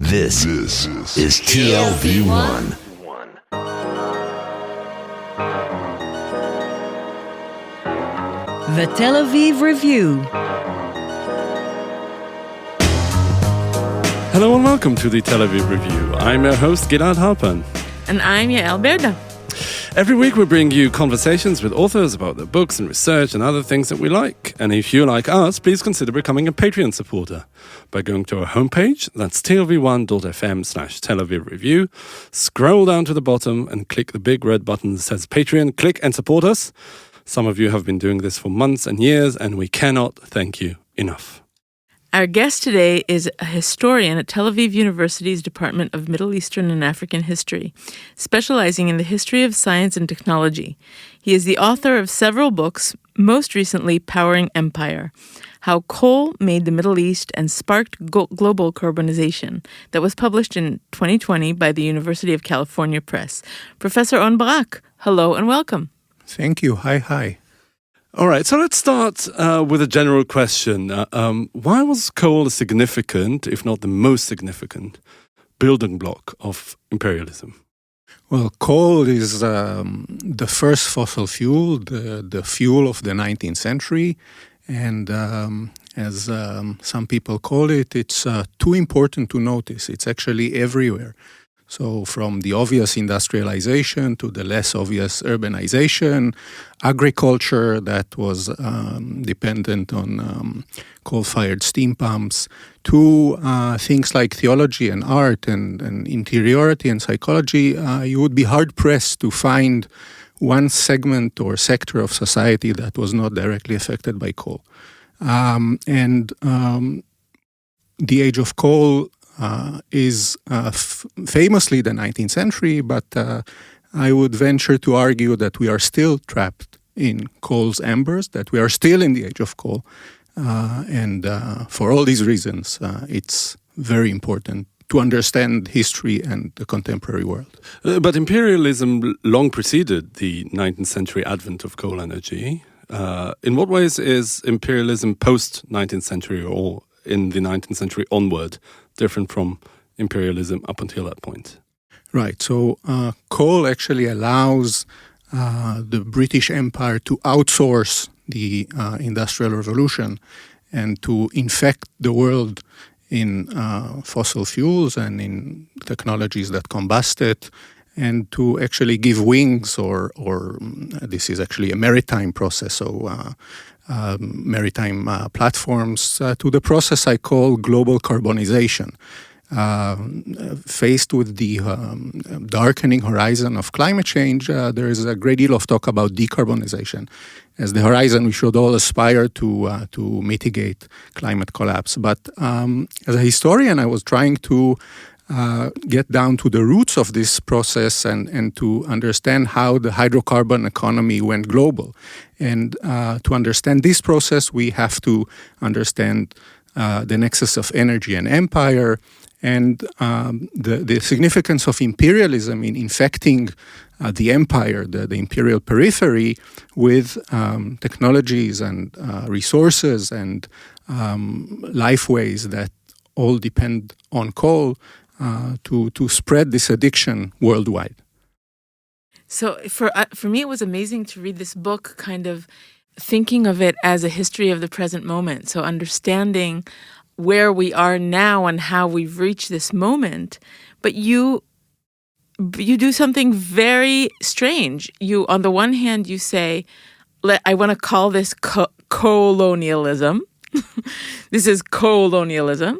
This is TLV1. The Tel Aviv Review. Hello and welcome to the Tel Aviv Review. I'm your host, Gilad Harpan. And I'm Yael Berda. Every week we bring you conversations with authors about their books and research and other things that we like. And if you like us, please consider becoming a Patreon supporter by going to our homepage, that's tlv1.fm/Tel Aviv Review. Scroll down to the bottom and click the big red button that says Patreon. Click and support us. Some of you have been doing this for months and years, and we cannot thank you enough. Our guest today is a historian at Tel Aviv University's Department of Middle Eastern and African History, specializing in the history of science and technology. He is the author of several books, most recently Powering Empire, How Coal Made the Middle East and Sparked Global Carbonization, that was published in 2020 by the University of California Press. Professor On Barak, hello and welcome. Thank you. Hi. All right, so let's start with a general question. Why was coal a significant, if not the most significant, building block of imperialism? Well, coal is the first fossil fuel, the fuel of the 19th century. And as some people call it, it's too important to notice. It's actually everywhere. So from the obvious industrialization to the less obvious urbanization, agriculture that was dependent on coal-fired steam pumps, to things like theology and art and interiority and psychology, you would be hard-pressed to find one segment or sector of society that was not directly affected by coal. The age of coal is famously the 19th century, but I would venture to argue that we are still trapped in coal's embers, that we are still in the age of coal. And for all these reasons, it's very important to understand history and the contemporary world. But imperialism long preceded the 19th century advent of coal energy. In what ways is imperialism post-19th century or in the 19th century onward different from imperialism up until that point? Right. So coal actually allows the British Empire to outsource the Industrial Revolution and to infect the world in fossil fuels and in technologies that combust it, and to actually give wings, or this is actually a maritime process, so maritime platforms, to the process I call global carbonization. Faced with the darkening horizon of climate change, there is a great deal of talk about decarbonization. As the horizon, we should all aspire to mitigate climate collapse. But as a historian, I was trying to get down to the roots of this process and to understand how the hydrocarbon economy went global. And to understand this process, we have to understand the nexus of energy and empire, and the significance of imperialism in infecting the empire, the imperial periphery, with technologies and resources and lifeways that all depend on coal to spread this addiction worldwide. So for me, it was amazing to read this book, kind of thinking of it as a history of the present moment. So understanding where we are now and how we've reached this moment. But you do something very strange. You, on the one hand, you say, I want to call this coalonialism. This is coalonialism.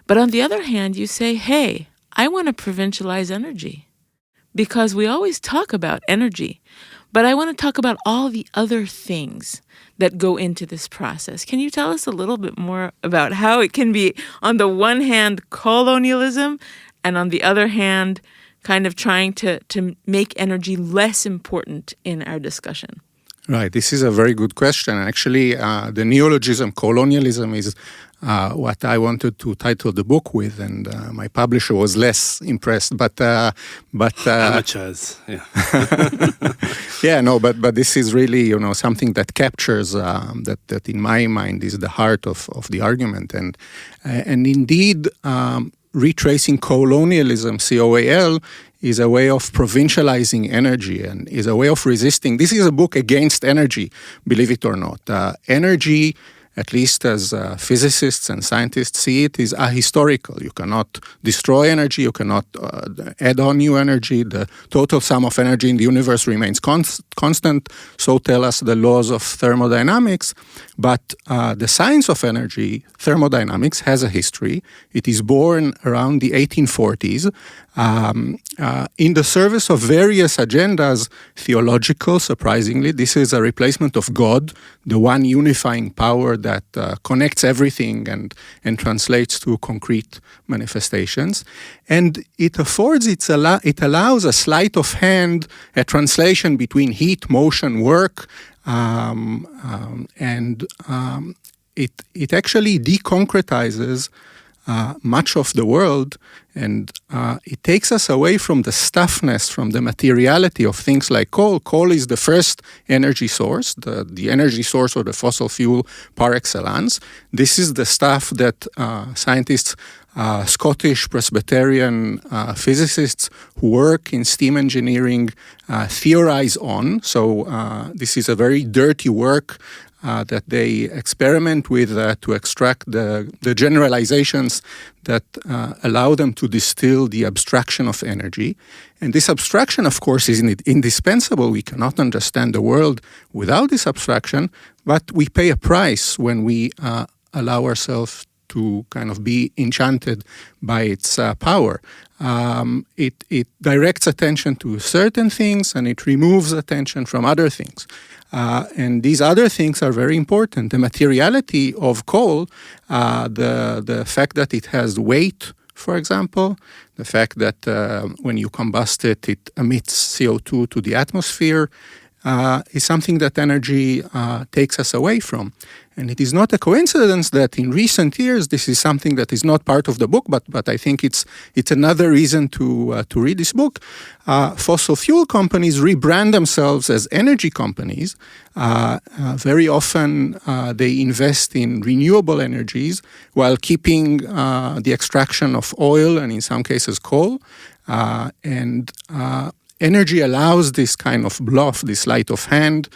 But on the other hand, you say, hey, I want to provincialize energy. Because we always talk about energy. But I want to talk about all the other things that go into this process. Can you tell us a little bit more about how it can be, on the one hand, colonialism, and on the other hand, kind of trying to make energy less important in our discussion? Right. This is a very good question. Actually, the neologism, colonialism, is what I wanted to title the book with, and my publisher was less impressed. But amateurs, yeah, yeah, no, but this is really something that captures that in my mind is the heart of the argument, and indeed retracing coalonialism, COAL, is a way of provincializing energy and is a way of resisting. This is a book against energy, believe it or not. Energy, at least as physicists and scientists see it, is ahistorical. You cannot destroy energy, you cannot add on new energy. The total sum of energy in the universe remains constant, so tell us the laws of thermodynamics. But the science of energy, thermodynamics, has a history. It is born around the 1840s in the service of various agendas, theological, surprisingly. This is a replacement of God, the one unifying power that connects everything and translates to concrete manifestations. And it affords, it allows a sleight of hand, a translation between heat, motion, work, and it actually deconcretizes much of the world, and it takes us away from the stuffness, from the materiality of things like coal. Coal is the first energy source, the energy source or the fossil fuel par excellence. This is the stuff that scientists, Scottish Presbyterian physicists who work in steam engineering theorize on. So this is a very dirty work that they experiment with to extract the generalizations that allow them to distill the abstraction of energy. And this abstraction, of course, is indispensable. We cannot understand the world without this abstraction, but we pay a price when we allow ourselves to kind of be enchanted by its power. It directs attention to certain things and it removes attention from other things. And these other things are very important. The materiality of coal, the fact that it has weight, for example, the fact that when you combust it, it emits CO2 to the atmosphere, is something that energy takes us away from. And it is not a coincidence that in recent years, this is something that is not part of the book, but I think it's another reason to read this book. Fossil fuel companies rebrand themselves as energy companies. Very often they invest in renewable energies while keeping the extraction of oil and in some cases coal. Energy allows this kind of bluff, this sleight of hand,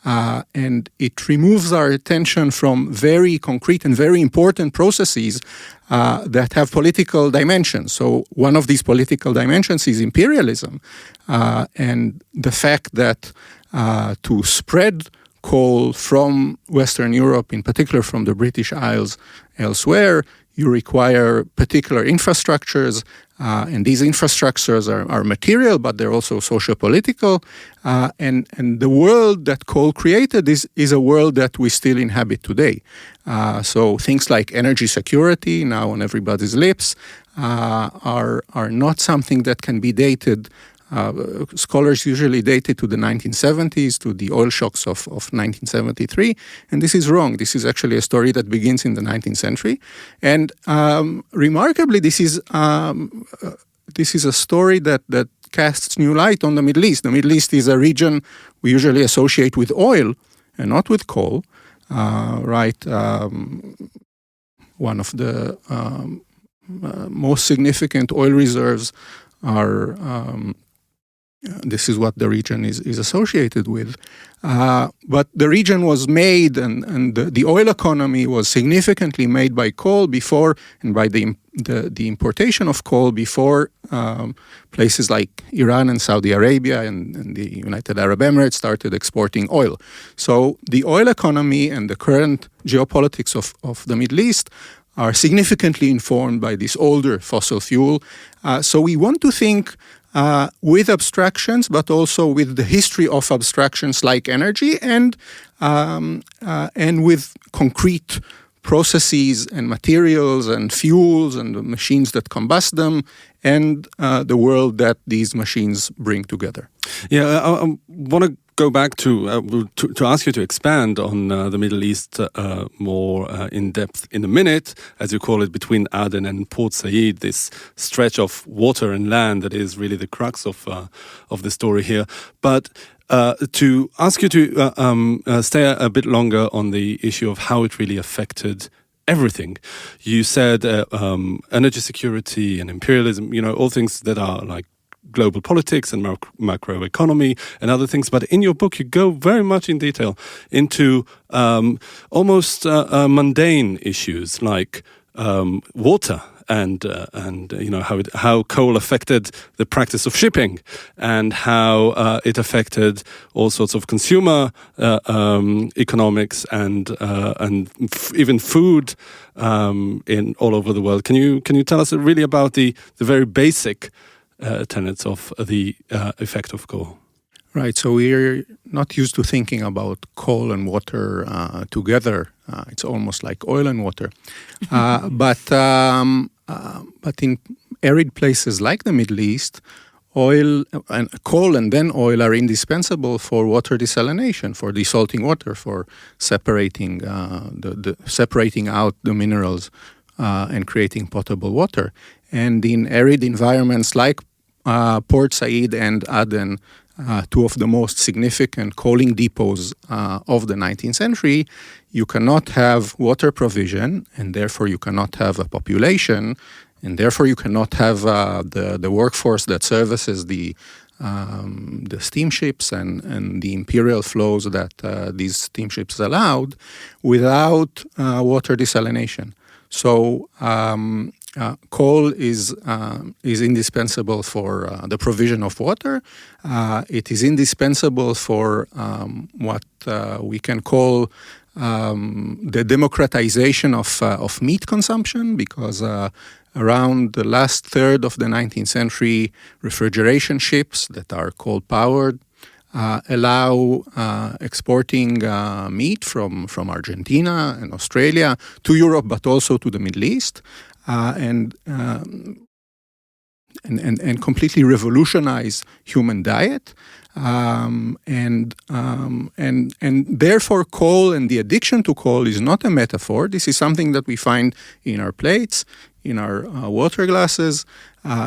and it removes our attention from very concrete and very important processes that have political dimensions. So one of these political dimensions is imperialism, and the fact that to spread coal from Western Europe, in particular from the British Isles elsewhere, you require particular infrastructures, and these infrastructures are material, but they're also socio-political. And the world that coal created is a world that we still inhabit today. So things like energy security, now on everybody's lips, are not something that can be dated. Scholars usually date it to the 1970s, to the oil shocks of 1973, and this is wrong. This is actually a story that begins in the 19th century, and remarkably, this is a story that casts new light on the Middle East. The Middle East is a region we usually associate with oil and not with coal, right? One of the most significant oil reserves are. This is what the region is associated with. But the region was made, and the oil economy was significantly made by coal before, and by the importation of coal before places like Iran and Saudi Arabia and the United Arab Emirates started exporting oil. So the oil economy and the current geopolitics of the Middle East are significantly informed by this older fossil fuel. So we want to think with abstractions, but also with the history of abstractions like energy, and with concrete processes and materials and fuels and the machines that combust them, and the world that these machines bring together. Yeah, I want to go back to ask you to expand on the Middle East more in depth in a minute, as you call it, between Aden and Port Said, this stretch of water and land that is really the crux of the story here. But to ask you to stay a bit longer on the issue of how it really affected everything. You said energy security and imperialism, all things that are like global politics and macroeconomy and other things. But in your book, you go very much in detail into almost mundane issues like water and how coal affected the practice of shipping and how it affected all sorts of consumer economics and even food in all over the world. Can you tell us really about the very basic tenets of the effect of coal? Right, so we're not used to thinking about coal and water together. It's almost like oil and water. But in arid places like the Middle East, oil and coal and then oil are indispensable for water desalination, for desalting water, for separating separating out the minerals and creating potable water. And in arid environments like Port Said and Aden, two of the most significant coaling depots of the 19th century, you cannot have water provision, and therefore you cannot have a population, and therefore you cannot have the workforce that services the steamships and the imperial flows that these steamships allowed without water desalination. So coal is indispensable for the provision of water. It is indispensable for what we can call the democratization of meat consumption, because around the last third of the 19th century, refrigeration ships that are coal-powered allow exporting meat from Argentina and Australia to Europe, but also to the Middle East. And completely revolutionize human diet, and therefore coal and the addiction to coal is not a metaphor. This is something that we find in our plates, in our water glasses,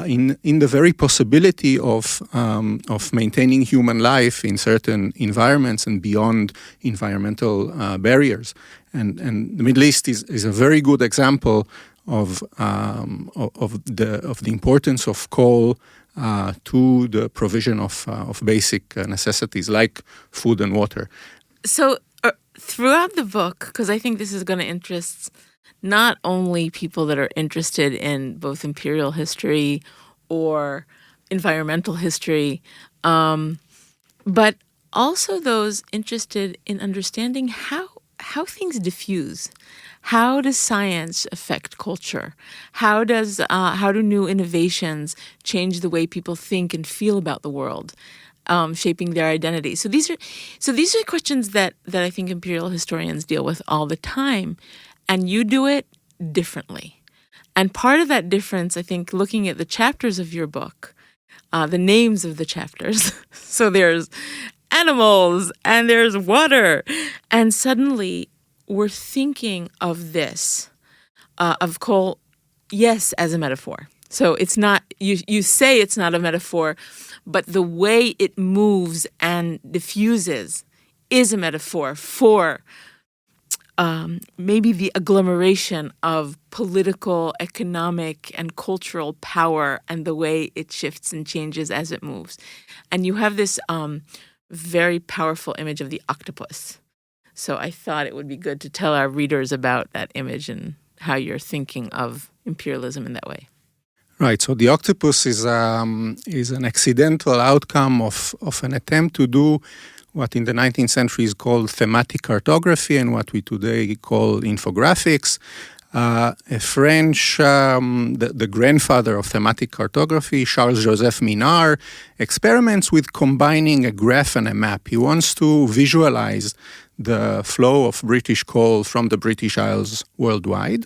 in the very possibility of maintaining human life in certain environments and beyond environmental barriers. And the Middle East is a very good example of the importance of coal to the provision of basic necessities like food and water. So throughout the book, because I think this is going to interest not only people that are interested in both imperial history or environmental history, but also those interested in understanding how things diffuse. How does science affect culture? How do new innovations change the way people think and feel about the world, shaping their identity? So these are questions that I think imperial historians deal with all the time, and you do it differently. And part of that difference, I think, looking at the chapters of your book, the names of the chapters. So there's animals and there's water, and suddenly we're thinking of this, of coal, yes, as a metaphor. So it's not, you say it's not a metaphor, but the way it moves and diffuses is a metaphor for maybe the agglomeration of political, economic, and cultural power and the way it shifts and changes as it moves. And you have this very powerful image of the octopus. So I thought it would be good to tell our readers about that image and how you're thinking of imperialism in that way. Right. So the octopus is an accidental outcome of an attempt to do what in the 19th century is called thematic cartography and what we today call infographics. A French, the grandfather of thematic cartography, Charles-Joseph Minard, experiments with combining a graph and a map. He wants to visualize the flow of British coal from the British Isles worldwide.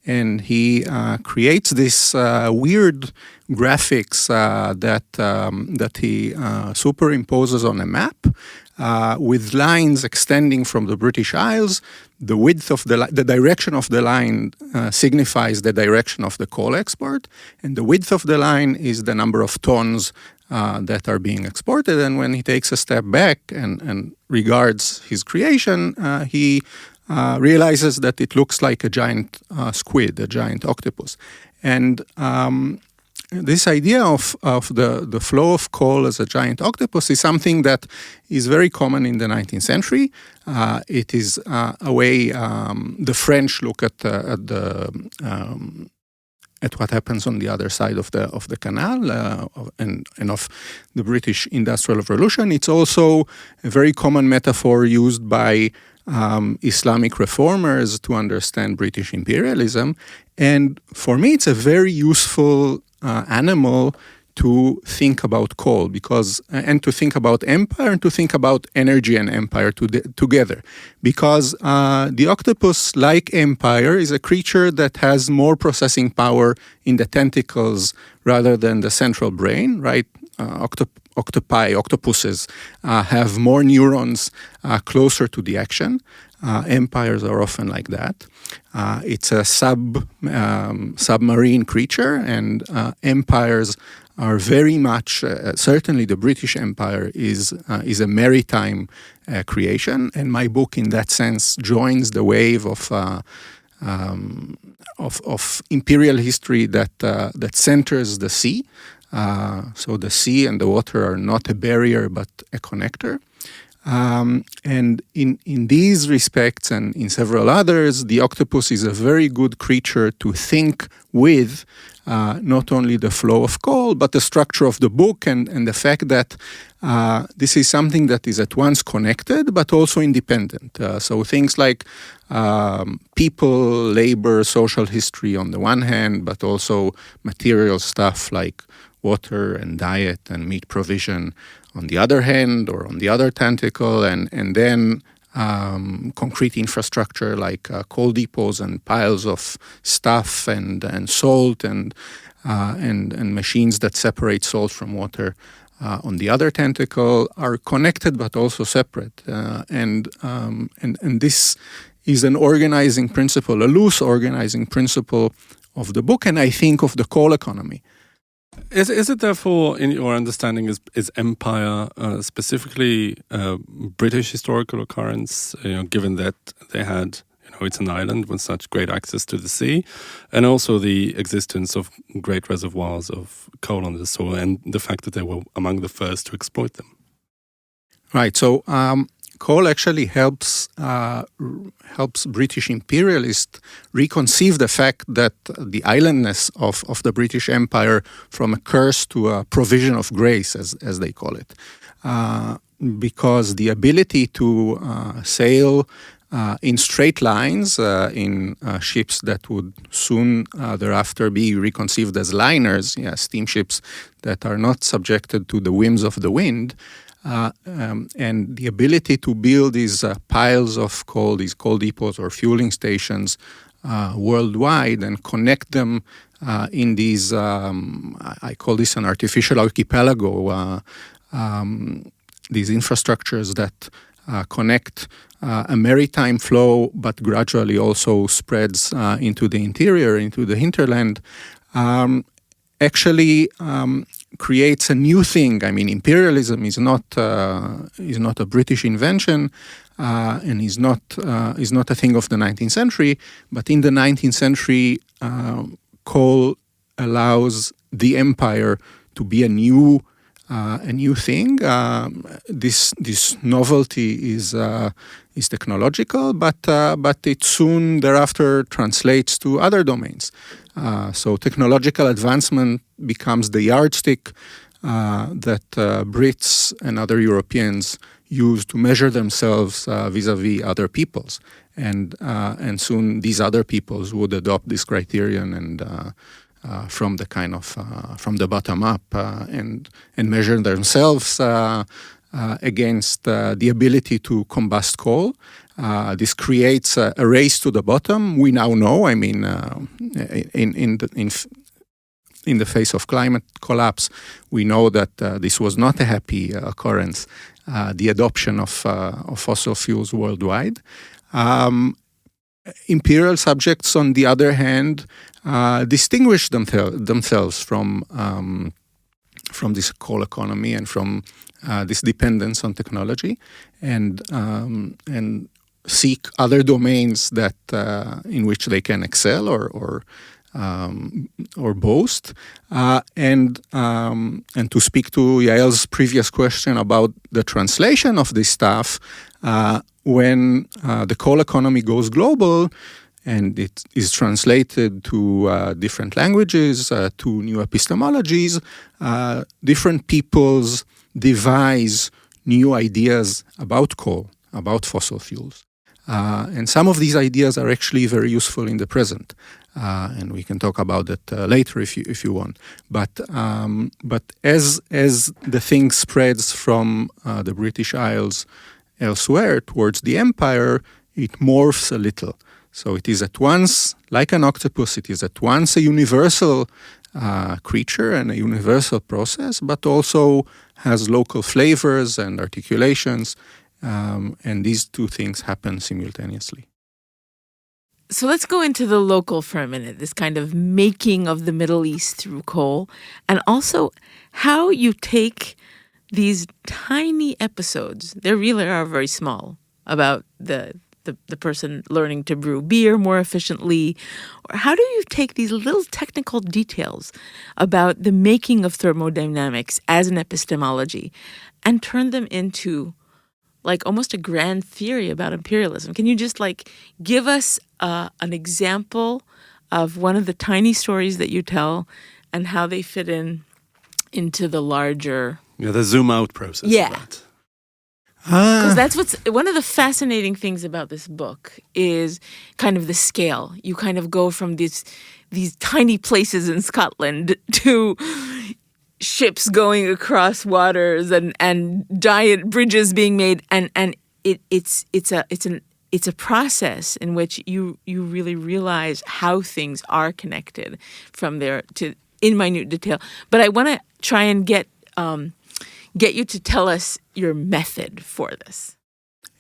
And he creates this weird graphics that he superimposes on a map with lines extending from the British Isles. The width of the direction of the line signifies the direction of the coal export, and the width of the line is the number of tons that are being exported. And when he takes a step back and regards his creation, he realizes that it looks like a giant squid, a giant octopus. And this idea of the flow of coal as a giant octopus is something that is very common in the 19th century. It is a way the French look at what happens on the other side of the canal and of the British Industrial Revolution. It's also a very common metaphor used by Islamic reformers to understand British imperialism. And for me, it's a very useful animal to think about coal and to think about empire and to think about energy and empire together. Because the octopus, like empire, is a creature that has more processing power in the tentacles rather than the central brain, right? Octopuses have more neurons closer to the action. Empires are often like that. It's a submarine creature, and empires are very much, certainly the British Empire is a maritime creation, and my book in that sense joins the wave of imperial history that centers the sea. So the sea and the water are not a barrier but a connector. And in these respects and in several others, the octopus is a very good creature to think with, not only the flow of coal, but the structure of the book and the fact that this is something that is at once connected but also independent. So things like people, labor, social history on the one hand, but also material stuff like water and diet and meat provision on the other hand or on the other tentacle, and then concrete infrastructure like coal depots and piles of stuff and salt and machines that separate salt from water on the other tentacle are connected but also separate. And this is an organizing principle, a loose organizing principle of the book, and I think of the coal economy. Is it therefore, in your understanding, is empire specifically a British historical occurrence? Given that they had, it's an island with such great access to the sea, and also the existence of great reservoirs of coal on the soil, and the fact that they were among the first to exploit them. Right. So coal actually helps British imperialists reconceive the fact that the islandness of the British Empire from a curse to a provision of grace, as they call it. Because the ability to sail in straight lines in ships that would soon thereafter be reconceived as liners, steamships that are not subjected to the whims of the wind, and the ability to build these piles of coal, these coal depots or fueling stations worldwide and connect them in these, I call this an artificial archipelago, these infrastructures that connect a maritime flow but gradually also spreads into the interior, into the hinterland, actually creates a new thing. I mean, imperialism is not a British invention, and is not a thing of the 19th century. But in the 19th century, coal allows the empire to be a new thing. This novelty is technological, but it soon thereafter translates to other domains. So technological advancement becomes the yardstick that Brits and other Europeans use to measure themselves vis-a-vis other peoples, and soon these other peoples would adopt this criterion and from the kind of from the bottom up and measure themselves against the ability to combust coal. This creates a race to the bottom. We now know, I mean, in the face of climate collapse, we know that this was not a happy occurrence, the adoption of fossil fuels worldwide. Imperial subjects, on the other hand, distinguish themselves from this coal economy and from this dependence on technology, and seek other domains that in which they can excel or boast. And to speak to Yael's previous question about the translation of this stuff, when the coal economy goes global and it is translated to different languages, to new epistemologies, different peoples devise new ideas about coal, about fossil fuels. And some of these ideas are actually very useful in the present. And we can talk about that later if you want. But as the thing spreads from the British Isles elsewhere towards the empire, it morphs a little. So it is at once, like an octopus, it is at once a universal creature and a universal process, but also has local flavors and articulations. And these two things happen simultaneously. So let's go into the local for a minute, this kind of making of the Middle East through coal, and also how you take these tiny episodes, they really are very small, about the person learning to brew beer more efficiently. Or how do you take these little technical details about the making of thermodynamics as an epistemology and turn them into like almost a grand theory about imperialism? Can you just like give us an example of one of the tiny stories that you tell and how they fit into the larger... Yeah, the zoom out process. Yeah. Of that. Because that's what's one of the fascinating things about this book is kind of the scale. You kind of go from these tiny places in Scotland to ships going across waters and giant bridges being made, and it's a process in which you really realize how things are connected from there to in minute detail. But I want to try and get you to tell us your method for this.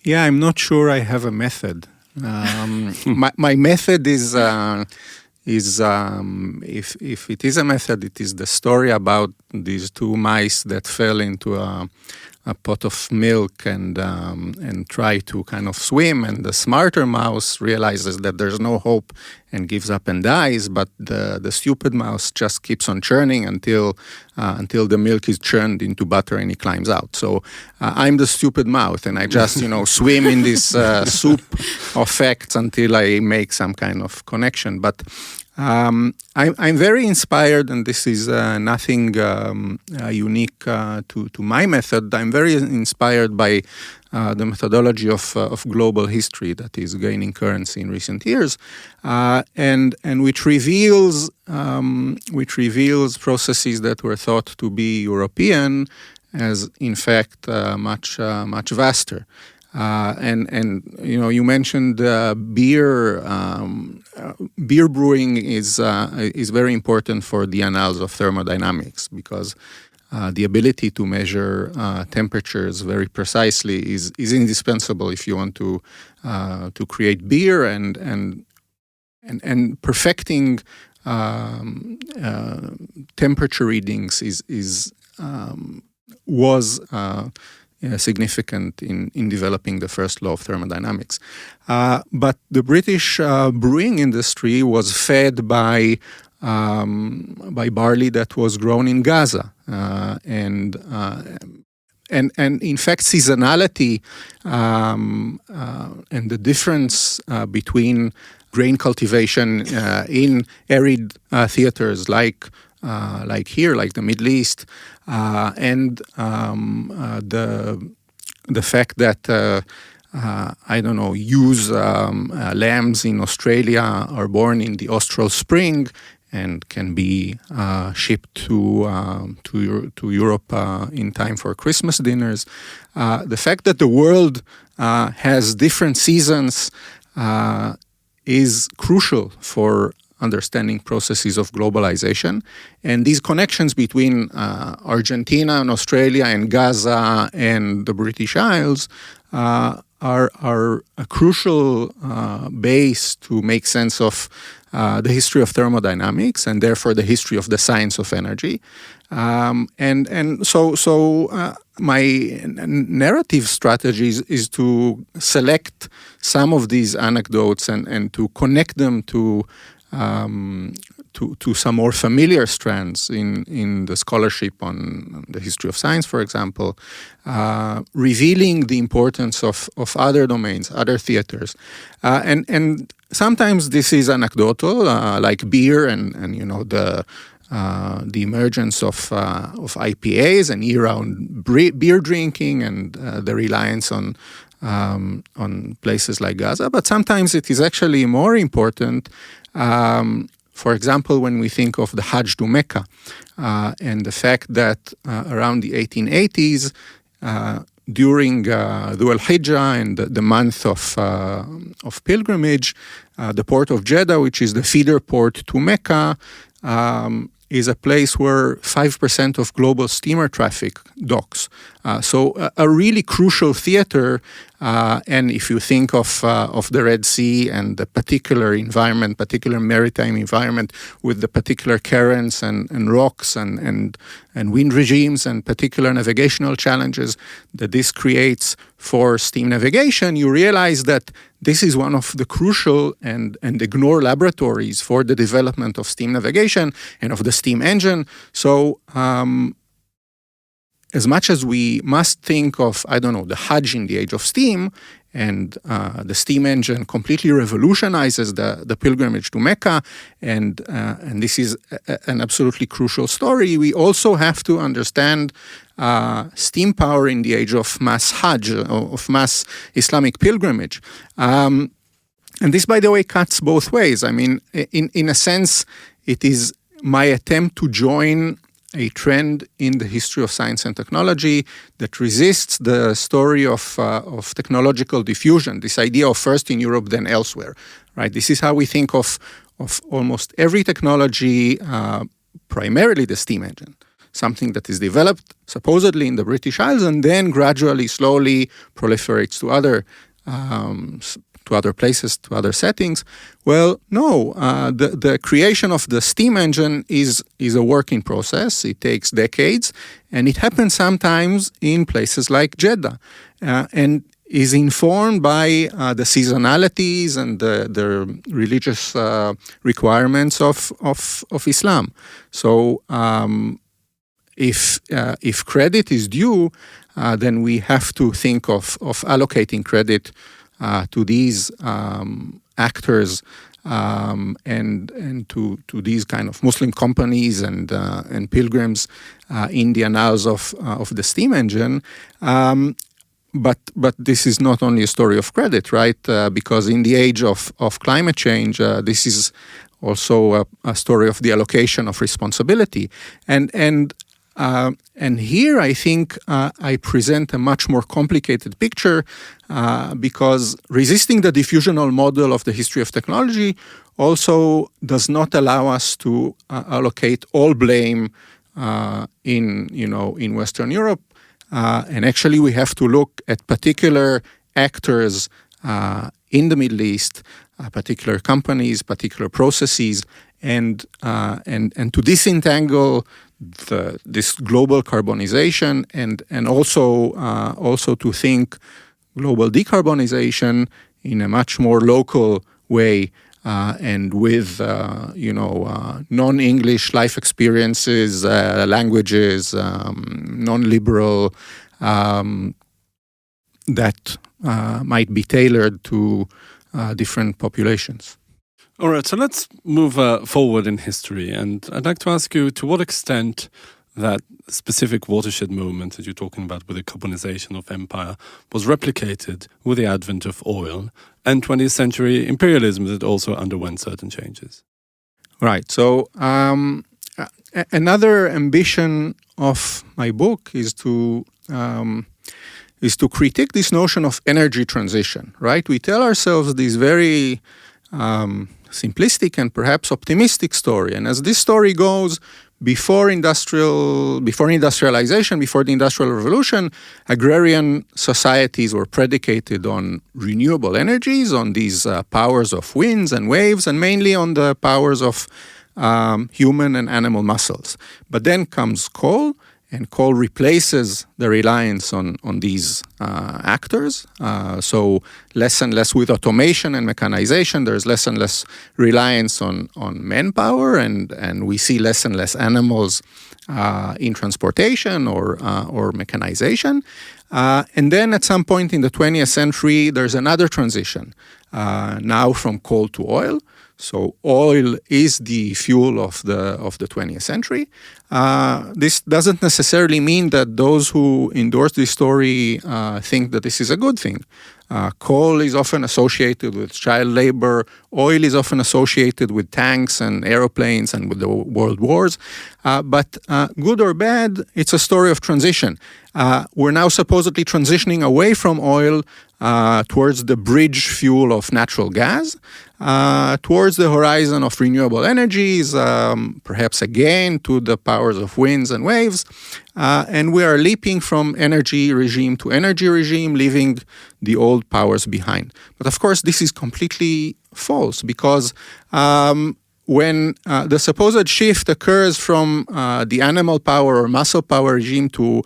Yeah, I'm not sure I have a method. My method is if it is a method, it is the story about these two mice that fell into a pot of milk and try to kind of swim, and the smarter mouse realizes that there's no hope and gives up and dies, but the stupid mouse just keeps on churning until the milk is churned into butter and he climbs out. So I'm the stupid mouse, and I just swim in this soup of facts until I make some kind of connection. But I'm very inspired, and this is nothing unique to my method. I'm very inspired by the methodology of global history that is gaining currency in recent years, and which reveals processes that were thought to be European as in fact much vaster. And you mentioned beer. Beer brewing is very important for the annals of thermodynamics, because the ability to measure temperatures very precisely is indispensable if you want to create beer, and perfecting temperature readings was significant in developing the first law of thermodynamics. But the British brewing industry was fed by barley that was grown in Gaza, and in fact seasonality and the difference between grain cultivation in arid theaters like here, like the Middle East, and the fact that ewes lambs in Australia are born in the austral spring and can be shipped to Europe in time for Christmas dinners. The fact that the world has different seasons is crucial for understanding processes of globalization, and these connections between Argentina and Australia and Gaza and the British Isles are a crucial base to make sense of the history of thermodynamics and therefore the history of the science of energy. So my narrative strategy is to select some of these anecdotes and to connect them to some more familiar strands in the scholarship on the history of science, for example, revealing the importance of other domains, other theaters, and sometimes this is anecdotal, like beer and the emergence of IPAs and year-round beer drinking and the reliance on places like Gaza. But sometimes it is actually more important. For example, when we think of the Hajj to Mecca and the fact that around the 1880s, during Dhul Hijjah and the month of pilgrimage, the port of Jeddah, which is the feeder port to Mecca, is a place where 5% of global steamer traffic docks. So a really crucial theater. And if you think of the Red Sea and the particular environment, particular maritime environment with the particular currents and rocks and wind regimes and particular navigational challenges that this creates for steam navigation, you realize that this is one of the crucial and ignored laboratories for the development of steam navigation and of the steam engine. So as much as we must think of, the Hajj in the age of steam, and the steam engine completely revolutionizes the pilgrimage to Mecca, and this is an absolutely crucial story, we also have to understand steam power in the age of mass Hajj, of mass Islamic pilgrimage. And this, by the way, cuts both ways. I mean, in a sense, it is my attempt to join a trend in the history of science and technology that resists the story of technological diffusion, this idea of first in Europe, then elsewhere, right? This is how we think of almost every technology, primarily the steam engine, something that is developed supposedly in the British Isles and then gradually, slowly proliferates to other places, to other settings. Well, no, the creation of the steam engine is a working process. It takes decades, and it happens sometimes in places like Jeddah, and is informed by the seasonalities and the religious requirements of Islam. So if credit is due, then we have to think of allocating credit to these actors and to these kind of Muslim companies and pilgrims in the annals of the steam engine. But this is not only a story of credit, right? Because in the age of climate change, this is also a story of the allocation of responsibility. And here I think I present a much more complicated picture because resisting the diffusional model of the history of technology also does not allow us to allocate all blame in Western Europe. And actually we have to look at particular actors in the Middle East, particular companies, particular processes, and to disentangle this global carbonization and also to think global decarbonization in a much more local way and with non-English life experiences, languages, non-liberal that might be tailored to different populations. All right, so let's move forward in history. And I'd like to ask you, to what extent that specific watershed moment that you're talking about with the carbonization of empire was replicated with the advent of oil and 20th century imperialism that also underwent certain changes? Right. So another ambition of my book is to critique this notion of energy transition, right? We tell ourselves this very simplistic and perhaps optimistic story. And as this story goes, before industrialization, before the Industrial Revolution, agrarian societies were predicated on renewable energies, on these powers of winds and waves, and mainly on the powers of human and animal muscles. But then comes coal, and coal replaces the reliance on these actors. So less and less with automation and mechanization, there's less and less reliance on manpower, and we see less and less animals in transportation or mechanization. And then at some point in the 20th century, there's another transition, now from coal to oil. So oil is the fuel of the 20th century. This doesn't necessarily mean that those who endorse this story think that this is a good thing. Coal is often associated with child labor. Oil is often associated with tanks and aeroplanes and with the world wars. But good or bad, it's a story of transition. We're now supposedly transitioning away from oil towards the bridge fuel of natural gas, towards the horizon of renewable energies, perhaps again to the powers of winds and waves. And we are leaping from energy regime to energy regime, leaving the old powers behind. But of course, this is completely false, because when the supposed shift occurs from the animal power or muscle power regime to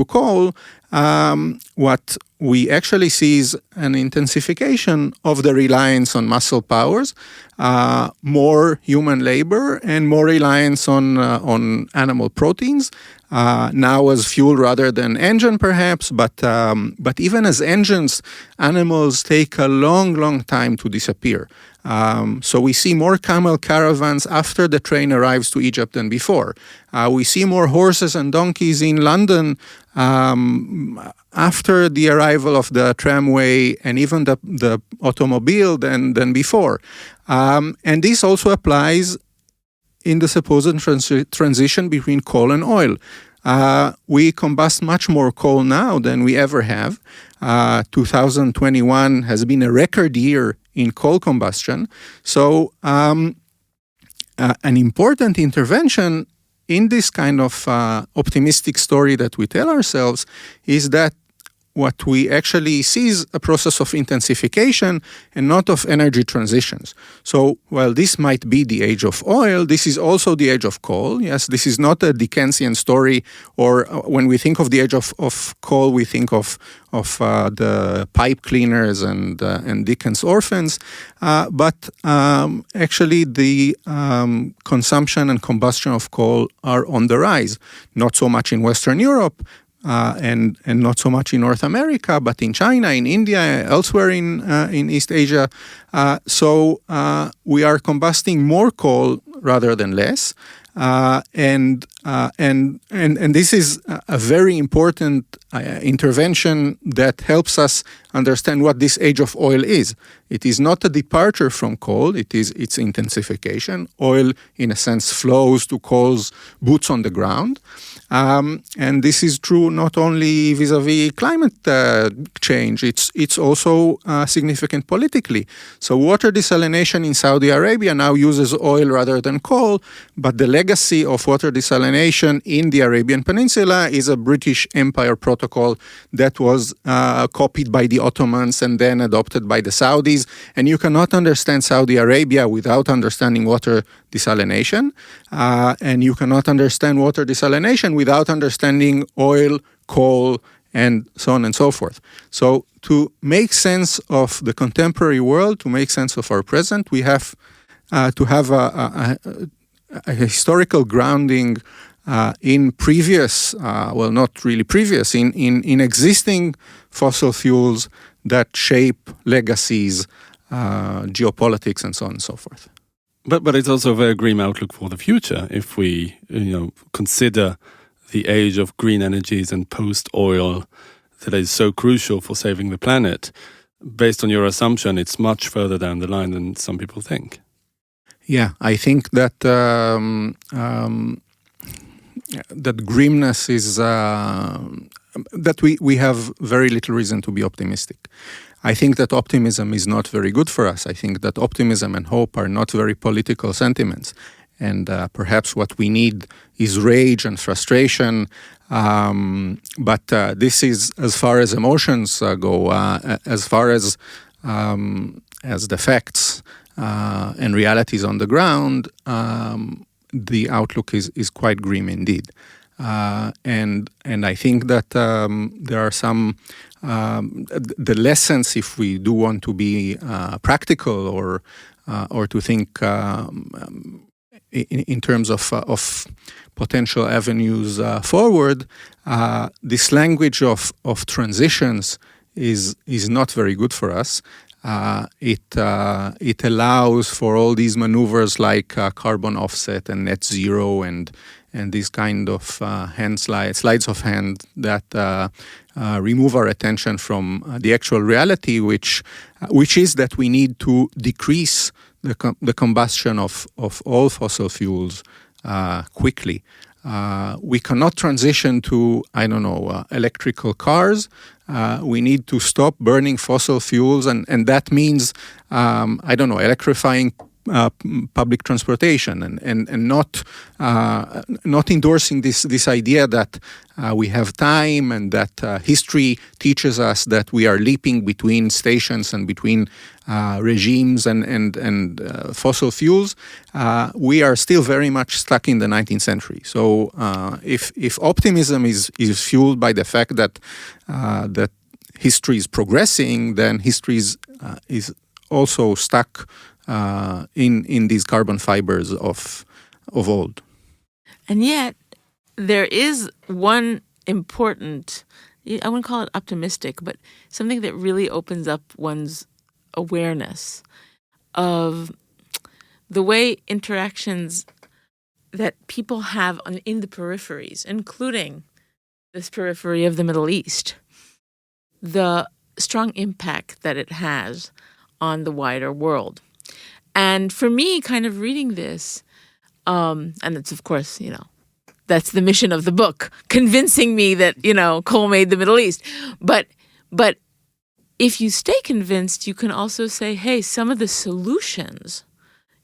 coal, what we actually see is an intensification of the reliance on muscle powers, more human labor, and more reliance on animal proteins. Now as fuel rather than engine, perhaps, but even as engines, animals take a long time to disappear. So we see more camel caravans after the train arrives to Egypt than before. We see more horses and donkeys in London after the arrival of the tramway and even the automobile than before. And this also applies in the supposed transition between coal and oil. We combust much more coal now than we ever have. 2021 has been a record year in coal combustion. So an important intervention in this kind of optimistic story that we tell ourselves is that what we actually see is a process of intensification and not of energy transitions. So while this might be the age of oil, this is also the age of coal. Yes, this is not a Dickensian story, or when we think of the age of coal, we think of the pipe cleaners and Dickens' orphans. But actually the consumption and combustion of coal are on the rise, not so much in Western Europe, and not so much in North America, but in China, in India, elsewhere in East Asia. So we are combusting more coal rather than less, and this is a very important intervention that helps us understand what this age of oil is. It is not a departure from coal; it's intensification. Oil, in a sense, flows to coal's boots on the ground. And this is true not only vis-a-vis climate change, it's also significant politically. So water desalination in Saudi Arabia now uses oil rather than coal, but the legacy of water desalination in the Arabian Peninsula is a British Empire protocol that was copied by the Ottomans and then adopted by the Saudis. And you cannot understand Saudi Arabia without understanding water desalination, and you cannot understand water desalination without understanding oil, coal, and so on and so forth. So to make sense of the contemporary world, to make sense of our present, we have to have a historical grounding in previous, well, not really previous, in existing fossil fuels that shape legacies, geopolitics, and so on and so forth. But it's also a very grim outlook for the future if we consider the age of green energies and post-oil that is so crucial for saving the planet. Based on your assumption, it's much further down the line than some people think. Yeah, I think that that grimness is that we have very little reason to be optimistic. I think that optimism is not very good for us. I think that optimism and hope are not very political sentiments. And perhaps what we need is rage and frustration. But this is as far as emotions go, as far as the facts and realities on the ground, the outlook is quite grim indeed. And I think that there are some the lessons, if we do want to be practical or to think in terms of potential avenues forward. This language of transitions is not very good for us. It allows for all these maneuvers like carbon offset and net zero and these kind of sleights of hand that remove our attention from the actual reality, which is that we need to decrease the combustion of all fossil fuels quickly. We cannot transition to, electrical cars. We need to stop burning fossil fuels, and that means, electrifying public transportation and not endorsing this idea that we have time and that history teaches us that we are leaping between stations and between regimes and fossil fuels. We are still very much stuck in the 19th century. So if optimism is fueled by the fact that history is progressing, then history is also stuck in these carbon fibers of old. And yet, there is one important, I wouldn't call it optimistic, but something that really opens up one's awareness of the way interactions that people have in the peripheries, including this periphery of the Middle East, the strong impact that it has on the wider world. And for me, kind of reading this, and it's, of course, that's the mission of the book, convincing me that, coal made the Middle East. But if you stay convinced, you can also say, hey, some of the solutions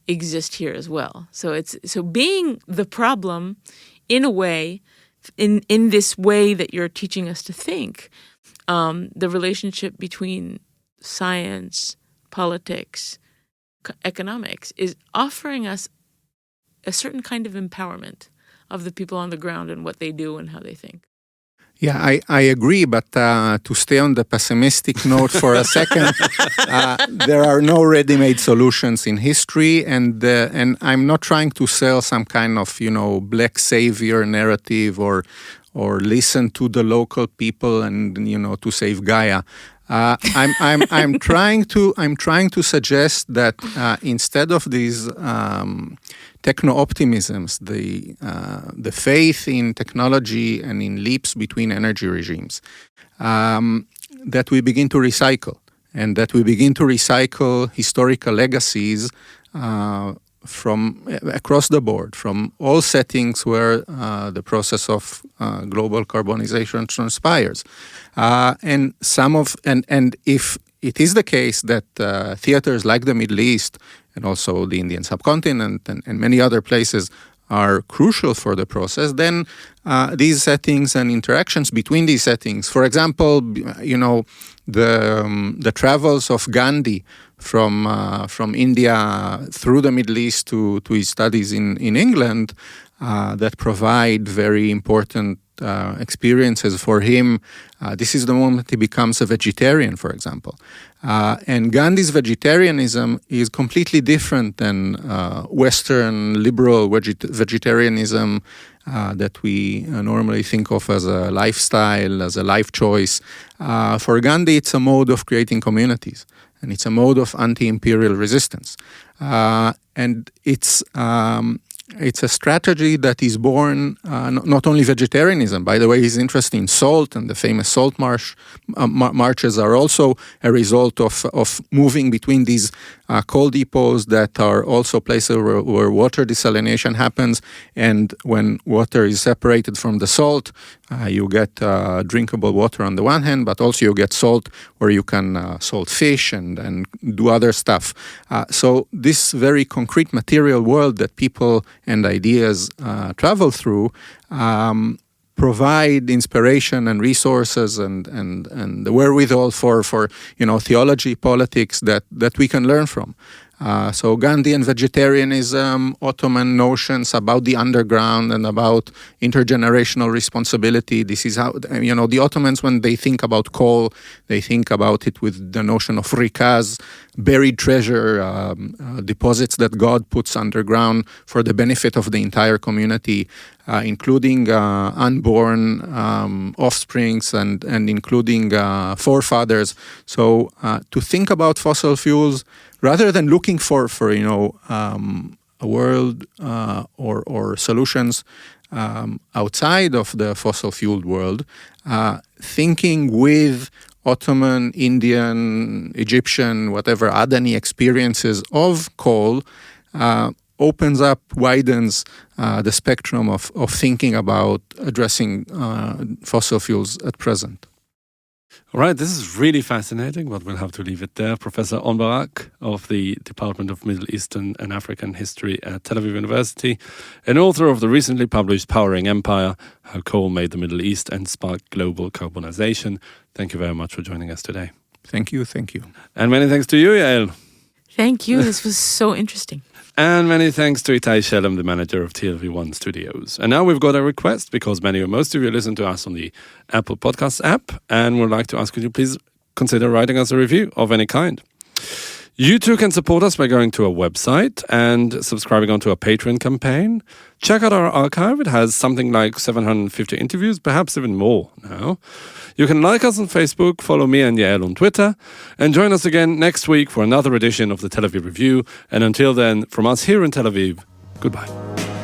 exist here as well. So being the problem in a way, in this way that you're teaching us to think, the relationship between science, politics, economics is offering us a certain kind of empowerment of the people on the ground and what they do and how they think. Yeah, I agree, but to stay on the pessimistic note for a second, there are no ready-made solutions in history, and I'm not trying to sell some kind of black savior narrative or listen to the local people and to save Gaia. I'm trying to suggest that instead of these techno-optimisms, the faith in technology and in leaps between energy regimes, that we begin to recycle, and that we begin to recycle historical legacies from across the board, from all settings where the process of global carbonization transpires, and if it is the case that theaters like the Middle East and also the Indian subcontinent and many other places are crucial for the process, then these settings and interactions between these settings, for example, the travels of Gandhi from India through the Middle East to his studies in England, that provide very important experiences for him. This is the moment he becomes a vegetarian, for example. And Gandhi's vegetarianism is completely different than Western liberal vegetarianism that we normally think of as a lifestyle, as a life choice. For Gandhi, it's a mode of creating communities, and it's a mode of anti-imperial resistance. And it's a strategy that is born not only vegetarianism. By the way, he's interested in salt, and the famous salt marches are also a result of moving between these coal depots that are also places where water desalination happens. And when water is separated from the salt, you get drinkable water on the one hand, but also you get salt where you can salt fish and do other stuff. So this very concrete material world that people and ideas travel through provide inspiration and resources and the wherewithal for theology, politics that we can learn from. So Gandhian vegetarianism, Ottoman notions about the underground and about intergenerational responsibility. This is how, the Ottomans, when they think about coal, they think about it with the notion of rikaz, buried treasure, deposits that God puts underground for the benefit of the entire community, including unborn offsprings and including forefathers. So to think about fossil fuels, rather than looking for a world or solutions outside of the fossil fueled world, thinking with Ottoman, Indian, Egyptian, whatever Adani experiences of coal widens the spectrum of thinking about addressing fossil fuels at present. All right, this is really fascinating, but we'll have to leave it there. Professor On Barak of the Department of Middle Eastern and African History at Tel Aviv University, and author of the recently published Powering Empire, How Coal Made the Middle East and Sparked Global Carbonization. Thank you very much for joining us today. Thank you. And many thanks to you, Yael. Thank you. This was so interesting. And many thanks to Itai Shelem, the manager of TLV1 Studios. And now we've got a request, because most of you listen to us on the Apple Podcasts app, and would like to ask you to please consider writing us a review of any kind. You too can support us by going to our website and subscribing onto our Patreon campaign. Check out our archive. It has something like 750 interviews, perhaps even more now. You can like us on Facebook, follow me and Yael on Twitter, and join us again next week for another edition of the Tel Aviv Review. And until then, from us here in Tel Aviv, goodbye.